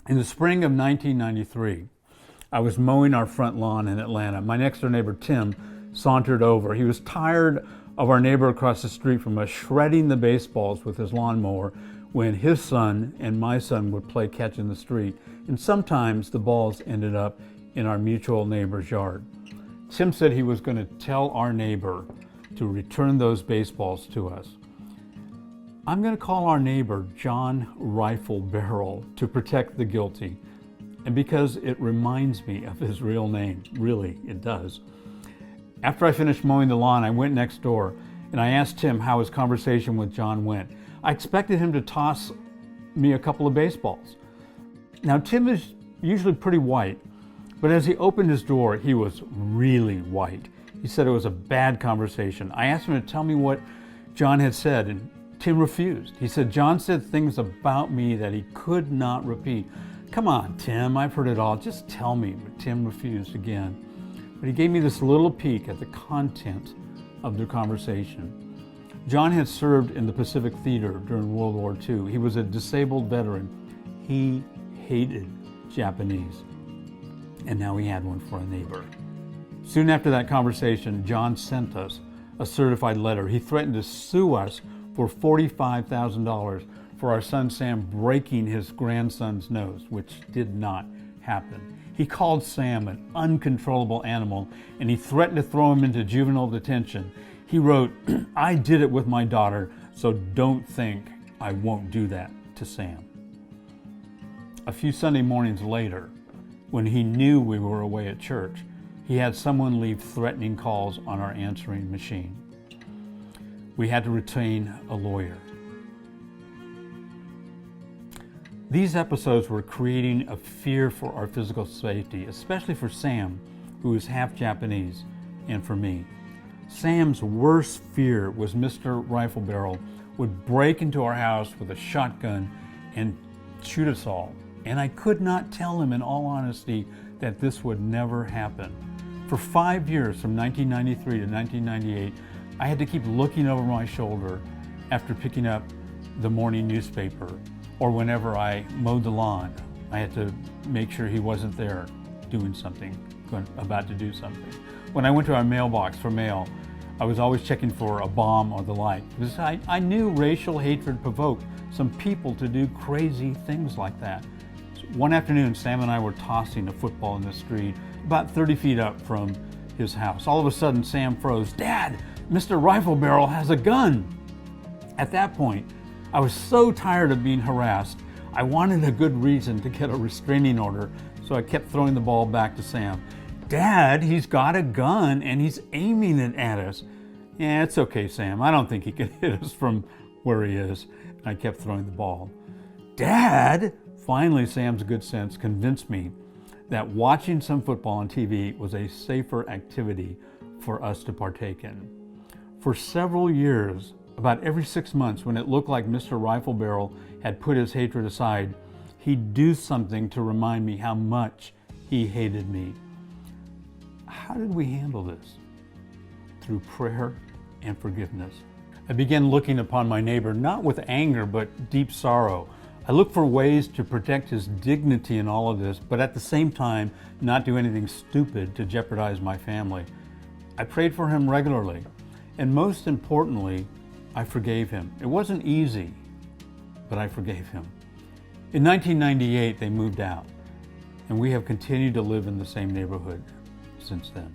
In the spring of 1993, I was mowing our front lawn in Atlanta. My next door neighbor, Tim, sauntered over. He was tired of our neighbor across the street from us shredding the baseballs with his lawnmower when his son and my son would play catch in the street. And sometimes the balls ended up in our mutual neighbor's yard. Tim said he was going to tell our neighbor to return those baseballs to us. I'm going to call our neighbor John Rifle Barrel to protect the guilty, and because it reminds me of his real name. Really, it does. After I finished mowing the lawn, I went next door and I asked Tim how his conversation with John went. I expected him to toss me a couple of baseballs. Now, Tim is usually pretty white, but as he opened his door, he was really white. He said it was a bad conversation. I asked him to tell me what John had said, and Tim refused. He said, John said things about me that he could not repeat. Come on, Tim, I've heard it all. Just tell me. But Tim refused again. But he gave me this little peek at the content of their conversation. John had served in the Pacific Theater during World War II. He was a disabled veteran. He hated Japanese. And now he had one for a neighbor. Soon after that conversation, John sent us a certified letter. He threatened to sue us for $45,000 for our son Sam breaking his grandson's nose, which did not happen. He called Sam an uncontrollable animal, and he threatened to throw him into juvenile detention. He wrote, I did it with my daughter, so don't think I won't do that to Sam. A few Sunday mornings later, when he knew we were away at church, he had someone leave threatening calls on our answering machine. We had to retain a lawyer. These episodes were creating a fear for our physical safety, especially for Sam, who is half Japanese, and for me. Sam's worst fear was Mr. Rifle Barrel would break into our house with a shotgun and shoot us all. And I could not tell him in all honesty that this would never happen. For 5 years, from 1993 to 1998, I had to keep looking over my shoulder after picking up the morning newspaper, or whenever I mowed the lawn. I had to make sure he wasn't there doing something, about to do something. When I went to our mailbox for mail, I was always checking for a bomb or the like, because I knew racial hatred provoked some people to do crazy things like that. So one afternoon, Sam and I were tossing a football in the street, about 30 feet up from his house. All of a sudden, Sam froze. Dad, Mr. Rifle Barrel has a gun. At that point, I was so tired of being harassed, I wanted a good reason to get a restraining order, so I kept throwing the ball back to Sam. Dad, he's got a gun and he's aiming it at us. Yeah, it's okay, Sam. I don't think he can hit us from where he is. I kept throwing the ball. Dad! Finally, Sam's good sense convinced me that watching some football on TV was a safer activity for us to partake in. For several years, about every 6 months, when it looked like Mr. Rifle Barrel had put his hatred aside, he'd do something to remind me how much he hated me. How did we handle this? Through prayer and forgiveness. I began looking upon my neighbor not with anger, but deep sorrow. I looked for ways to protect his dignity in all of this, but at the same time, not do anything stupid to jeopardize my family. I prayed for him regularly, and most importantly, I forgave him. It wasn't easy, but I forgave him. In 1998, they moved out, and we have continued to live in the same neighborhood since then.